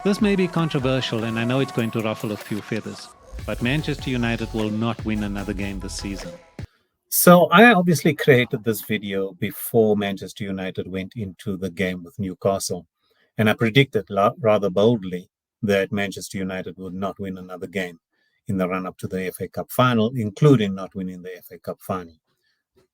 This may be controversial and I know it's going to ruffle a few feathers, but Manchester United will not win another game this season. So I obviously created this video before Manchester United went into the game with Newcastle. And I predicted rather boldly that Manchester United would not win another game in the run-up to the FA Cup final, including not winning the FA Cup final.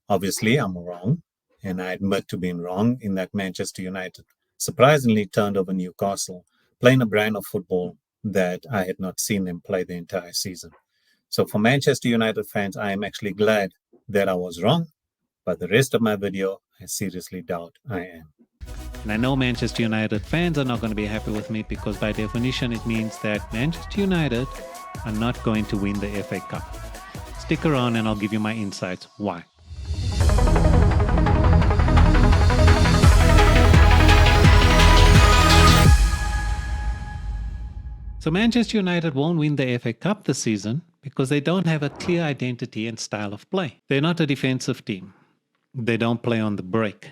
Obviously, I'm wrong, and I admit to being wrong in that Manchester United surprisingly turned over Newcastle, playing a brand of football that I had not seen them play the entire season. So for Manchester United fans, I am actually glad that I was wrong, but the rest of my video, I seriously doubt I am. And I know Manchester United fans are not going to be happy with me because by definition it means that Manchester United are not going to win the FA Cup. Stick around and I'll give you my insights why. So Manchester United won't win the FA Cup this season because they don't have a clear identity and style of play. They're not a defensive team. They don't play on the break.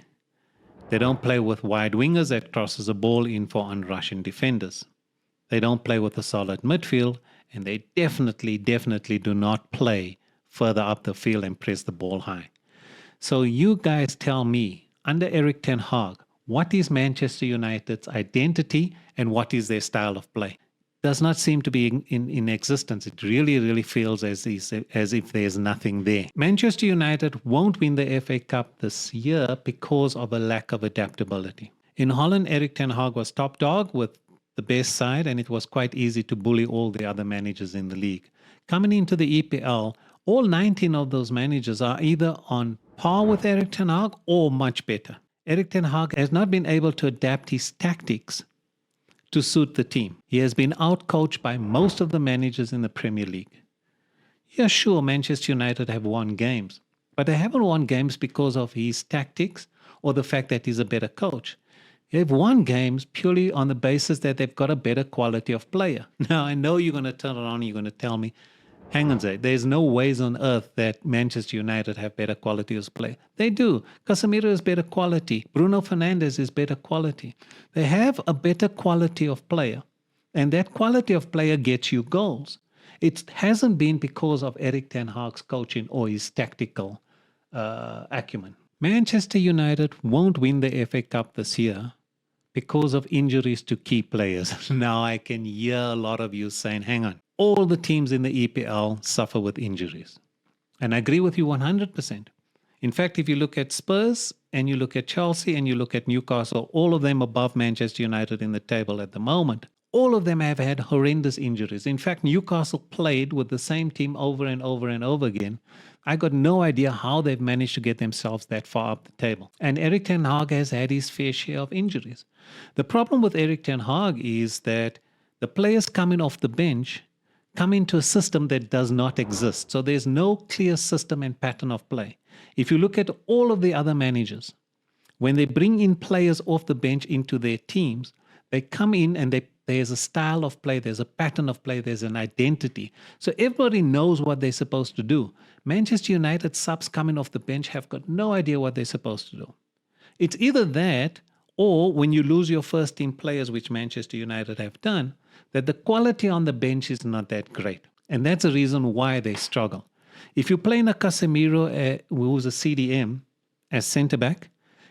They don't play with wide wingers that crosses a ball in for unrushing defenders. They don't play with a solid midfield, and they definitely do not play further up the field and press the ball high. So you guys tell me, under Erik ten Hag, what is Manchester United's identity and what is their style of play? Does not seem to be in existence. It really feels as if there's nothing there. Manchester United won't win the FA Cup this year because of a lack of adaptability. In Holland, Erik ten Hag was top dog with the best side, and it was quite easy to bully all the other managers in the league. Coming into the EPL, all 19 of those managers are either on par with Erik ten Hag or much better. Erik ten Hag has not been able to adapt his tactics to suit the team. He has been outcoached by most of the managers in the Premier League. Yeah, sure, Manchester United have won games, but they haven't won games because of his tactics or the fact that he's a better coach. They've won games purely on the basis that they've got a better quality of player. Now, I know you're going to turn around and you're going to tell me, hang on, Zay, there's no ways on earth that Manchester United have better quality as play. They do. Casemiro is better quality. Bruno Fernandes is better quality. They have a better quality of player, and that quality of player gets you goals. It hasn't been because of Erik ten Hag's coaching or his tactical acumen. Manchester United won't win the FA Cup this year because of injuries to key players. Now I can hear a lot of you saying, hang on, all the teams in the EPL suffer with injuries. And I agree with you 100%. In fact, if you look at Spurs and you look at Chelsea and you look at Newcastle, all of them above Manchester United in the table at the moment, all of them have had horrendous injuries. In fact, Newcastle played with the same team over and over again. I got no idea how they've managed to get themselves that far up the table. And Erik ten Hag has had his fair share of injuries. The problem with Erik ten Hag is that the players coming off the bench come into a system that does not exist. So there's no clear system and pattern of play. If you look at all of the other managers, when they bring in players off the bench into their teams, they come in and there's a style of play, there's a pattern of play, there's an identity. So everybody knows what they're supposed to do. Manchester United subs coming off the bench have got no idea what they're supposed to do. It's either that, or when you lose your first team players, which Manchester United have done, that the quality on the bench is not that great. And that's the reason why they struggle. If you play in a Casemiro, who's a CDM, as centre-back,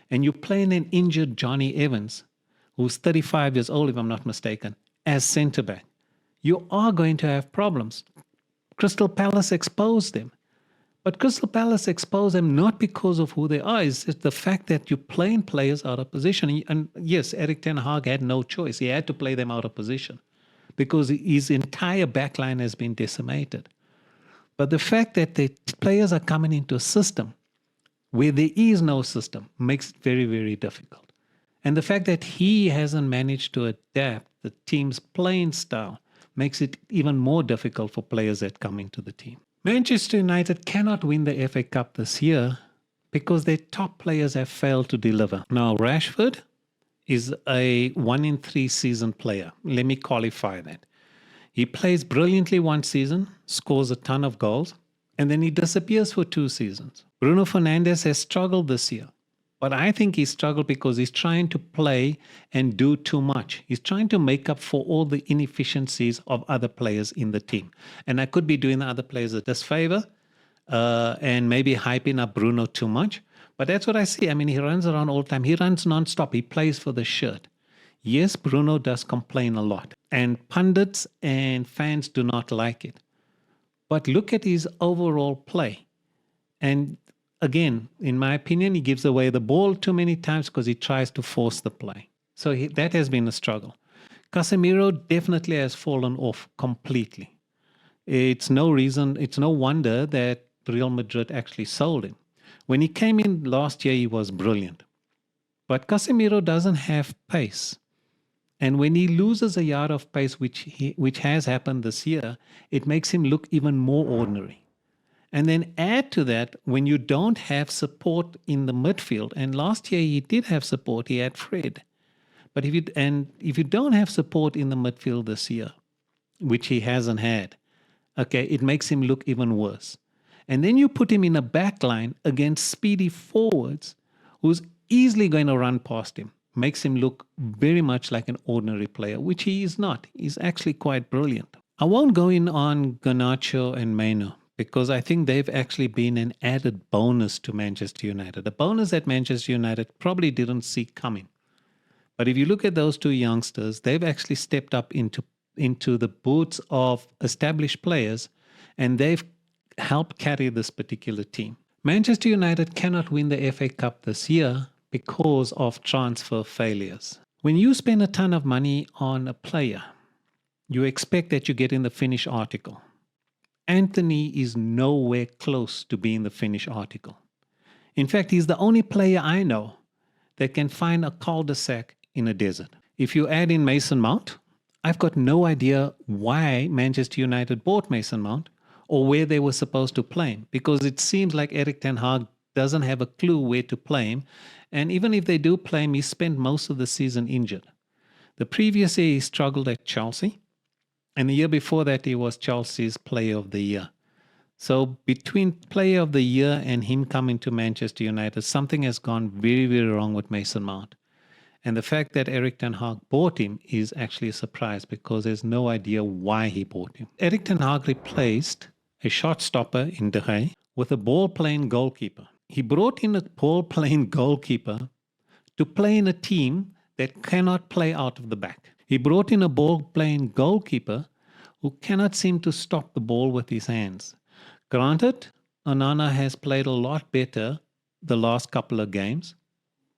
and you're playing an injured Johnny Evans, who's 35 years old, if I'm not mistaken, as centre-back, you are going to have problems. Crystal Palace exposed them. But Crystal Palace exposed them not because of who they are. It's the fact that you're playing players out of position. And yes, Erik ten Hag had no choice. He had to play them out of position because his entire backline has been decimated. But the fact that the players are coming into a system where there is no system makes it very difficult. And the fact that he hasn't managed to adapt the team's playing style makes it even more difficult for players that come into the team. Manchester United cannot win the FA Cup this year because their top players have failed to deliver. Now, Rashford is a 1 in 3 season player. Let me qualify that. He plays brilliantly one season, scores a ton of goals, and then he disappears for 2 seasons. Bruno Fernandes has struggled this year, But I think he struggled because he's trying to play and do too much. He's trying to make up for all the inefficiencies of other players in the team. And I could be doing the other players a disfavor and maybe hyping up Bruno too much. But that's what I see. I mean, he runs around all the time. He runs nonstop. He plays for the shirt. Yes, Bruno does complain a lot. And pundits and fans do not like it. But look at his overall play. And again, in my opinion, he gives away the ball too many times because he tries to force the play. So that has been a struggle. Casemiro definitely has fallen off completely. It's no wonder that Real Madrid actually sold him. When he came in last year, he was brilliant. But Casemiro doesn't have pace. And when he loses a yard of pace, which has happened this year, it makes him look even more ordinary. And then add to that, when you don't have support in the midfield, and last year he did have support, he had Fred. But if you don't have support in the midfield this year, which he hasn't had, okay, it makes him look even worse. And then you put him in a back line against speedy forwards who's easily going to run past him. Makes him look very much like an ordinary player, which he is not. He's actually quite brilliant. I won't go in on Garnacho and Meno because I think they've actually been an added bonus to Manchester United. A bonus that Manchester United probably didn't see coming. But if you look at those two youngsters, they've actually stepped up into the boots of established players, and they've helped carry this particular team. Manchester United cannot win the FA Cup this year because of transfer failures. When you spend a ton of money on a player, you expect that you get in the finished article. Anthony is nowhere close to being the finished article. In fact, he's the only player I know that can find a cul-de-sac in a desert. If you add in Mason Mount, I've got no idea why Manchester United bought Mason Mount or where they were supposed to play him, because it seems like Erik ten Hag doesn't have a clue where to play him. And even if they do play him, he spent most of the season injured. The previous year, he struggled at Chelsea. And the year before that, he was Chelsea's Player of the Year. So between Player of the Year and him coming to Manchester United, something has gone very, very wrong with Mason Mount. And the fact that Erik ten Hag bought him is actually a surprise because there's no idea why he bought him. Erik ten Hag replaced a shot stopper in defy with a ball-playing goalkeeper. He brought in a ball-playing goalkeeper to play in a team that cannot play out of the back. He brought in a ball-playing goalkeeper who cannot seem to stop the ball with his hands. Granted, Onana has played a lot better the last couple of games.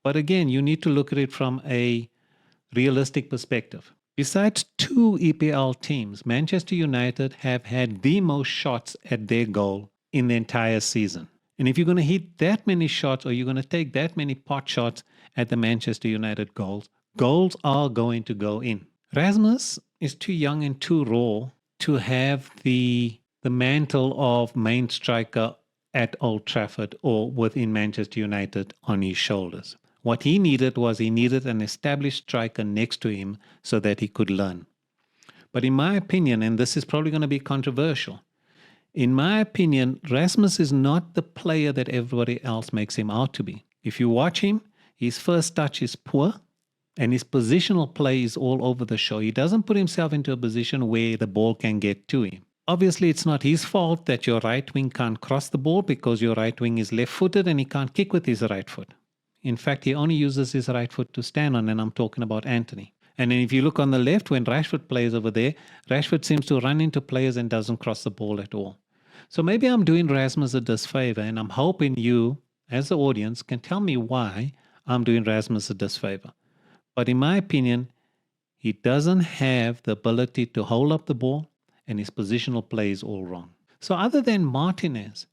But again, you need to look at it from a realistic perspective. Besides two EPL teams, Manchester United have had the most shots at their goal in the entire season. And if you're going to hit that many shots or you're going to take that many pot shots at the Manchester United goals, goals are going to go in. Rasmus is too young and too raw to have the mantle of main striker at Old Trafford or within Manchester United on his shoulders. What he needed was an established striker next to him so that he could learn. But in my opinion, and this is probably going to be controversial, in my opinion, Rasmus is not the player that everybody else makes him out to be. If you watch him, his first touch is poor and his positional play is all over the show. He doesn't put himself into a position where the ball can get to him. Obviously, it's not his fault that your right wing can't cross the ball because your right wing is left-footed and he can't kick with his right foot. In fact, he only uses his right foot to stand on, and I'm talking about Anthony. And then if you look on the left, when Rashford plays over there, Rashford seems to run into players and doesn't cross the ball at all. So maybe I'm doing Rasmus a disfavor, and I'm hoping you, as the audience, can tell me why I'm doing Rasmus a disfavor. But in my opinion, he doesn't have the ability to hold up the ball, and his positional play is all wrong. So other than Martinez,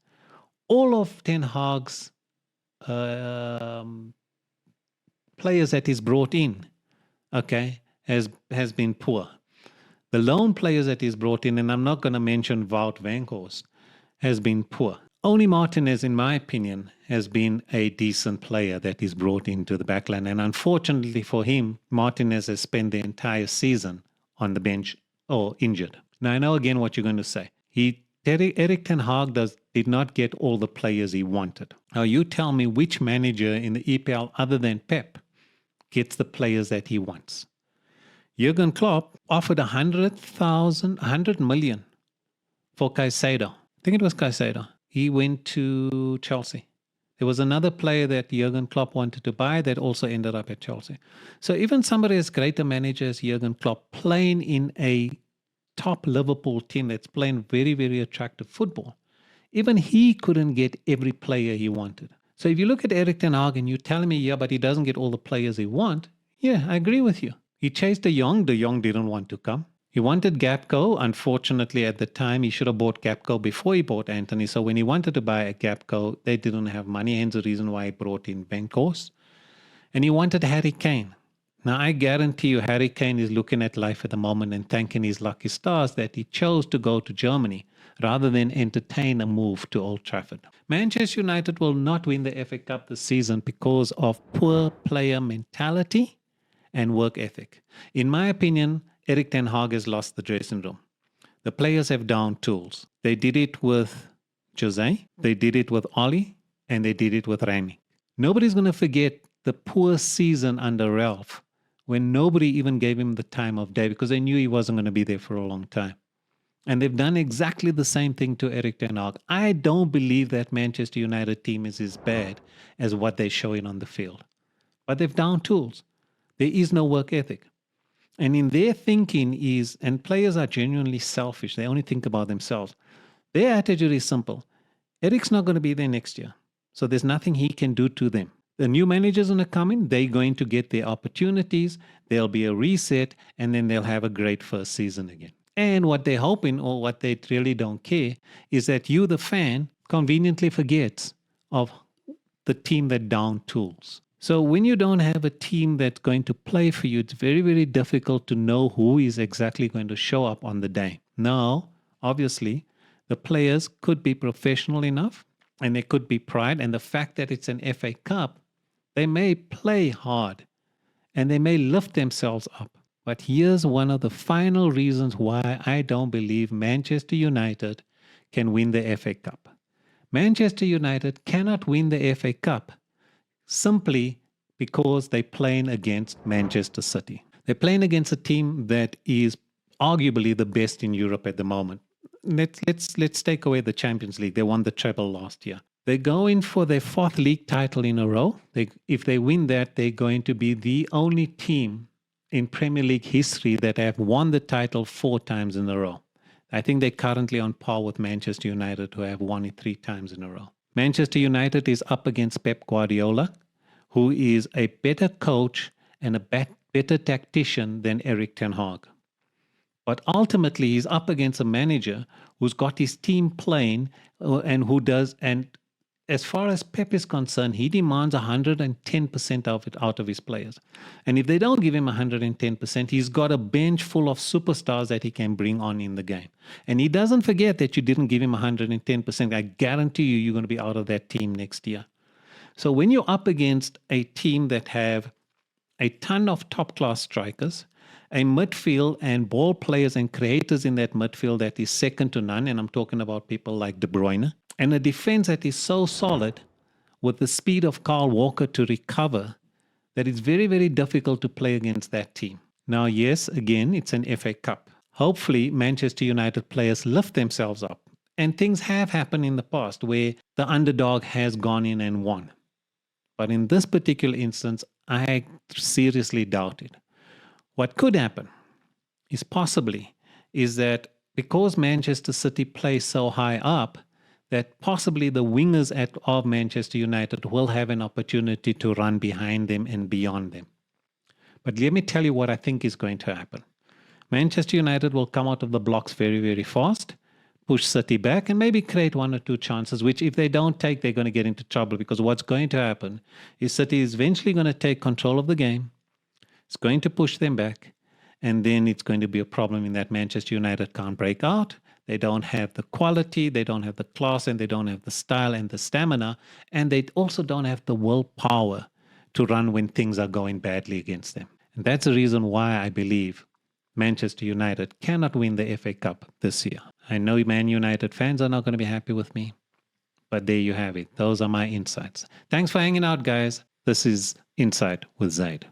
all of Ten Hag's players that he's brought in, okay, has been poor. The lone players that he's brought in, and I'm not going to mention Wout Weghorst, has been poor. Only Martinez, in my opinion, has been a decent player that he's brought into the backline. And unfortunately for him, Martinez has spent the entire season on the bench or injured. Now, I know again what you're going to say. He Eric Ten Hag did not get all the players he wanted. Now you tell me which manager in the EPL other than Pep gets the players that he wants. Jurgen Klopp offered 100 million for Caicedo. I think it was Caicedo. He went to Chelsea. There was another player that Jurgen Klopp wanted to buy that also ended up at Chelsea. So even somebody as great a manager as Jurgen Klopp playing in a top Liverpool team that's playing very, very attractive football, even he couldn't get every player he wanted. So if you look at Erik ten Hag and you're telling me, yeah, but he doesn't get all the players he wants, yeah, I agree with you. He chased De Jong didn't want to come. He wanted Gapco. Unfortunately, at the time, he should have bought Gapco before he bought Anthony. So when he wanted to buy a Gapco, they didn't have money, hence the reason why he brought in Weghorst. And he wanted Harry Kane. Now, I guarantee you Harry Kane is looking at life at the moment and thanking his lucky stars that he chose to go to Germany rather than entertain a move to Old Trafford. Manchester United will not win the FA Cup this season because of poor player mentality and work ethic. In my opinion, Erik ten Hag has lost the dressing room. The players have down tools. They did it with Jose, they did it with Oli, and they did it with Rangnick. Nobody's going to forget the poor season under Ralph when nobody even gave him the time of day because they knew he wasn't going to be there for a long time. And they've done exactly the same thing to Erik ten Hag. I don't believe that Manchester United team is as bad as what they're showing on the field. But they've down tools. There is no work ethic. And in their thinking is, and players are genuinely selfish, they only think about themselves. Their attitude is simple. Eric's not going to be there next year. So there's nothing he can do to them. The new manager's going to come in, they're going to get their opportunities, there'll be a reset, and then they'll have a great first season again. And what they're hoping, or what they really don't care, is that you, the fan, conveniently forgets of the team that down tools. So when you don't have a team that's going to play for you, it's very, very difficult to know who is exactly going to show up on the day. Now, obviously, the players could be professional enough and there could be pride. And the fact that it's an FA Cup, they may play hard and they may lift themselves up. But here's one of the final reasons why I don't believe Manchester United can win the FA Cup. Manchester United cannot win the FA Cup simply because they're playing against Manchester City. They're playing against a team that is arguably the best in Europe at the moment. Let's take away the Champions League. They won the treble last year. They're going for their fourth league title in a row. If they win that, they're going to be the only team in Premier League history that have won the title 4 times in a row. I think they're currently on par with Manchester United, who have won it 3 times in a row. Manchester United is up against Pep Guardiola, who is a better coach and a better tactician than Erik ten Hag. But ultimately, he's up against a manager who's got his team playing and who does, and as far as Pep is concerned, he demands 110% of it out of his players. And if they don't give him 110%, he's got a bench full of superstars that he can bring on in the game. And he doesn't forget that you didn't give him 110%. I guarantee you, you're going to be out of that team next year. So when you're up against a team that have a ton of top-class strikers, a midfield and ball players and creators in that midfield that is second to none, and I'm talking about people like De Bruyne, and a defense that is so solid with the speed of Kyle Walker to recover that it's very, very difficult to play against that team. Now, yes, again, it's an FA Cup. Hopefully, Manchester United players lift themselves up. And things have happened in the past where the underdog has gone in and won. But in this particular instance, I seriously doubt it. What could happen is that because Manchester City plays so high up, that possibly the wingers of Manchester United will have an opportunity to run behind them and beyond them. But let me tell you what I think is going to happen. Manchester United will come out of the blocks very, very fast, push City back, and maybe create 1 or 2 chances, which if they don't take, they're going to get into trouble, because what's going to happen is City is eventually going to take control of the game. It's going to push them back, and then it's going to be a problem in that Manchester United can't break out. They don't have the quality, they don't have the class, and they don't have the style and the stamina, and they also don't have the willpower to run when things are going badly against them. And that's the reason why I believe Manchester United cannot win the FA Cup this year. I know Man United fans are not going to be happy with me, but there you have it. Those are my insights. Thanks for hanging out, guys. This is Insight with Zaid.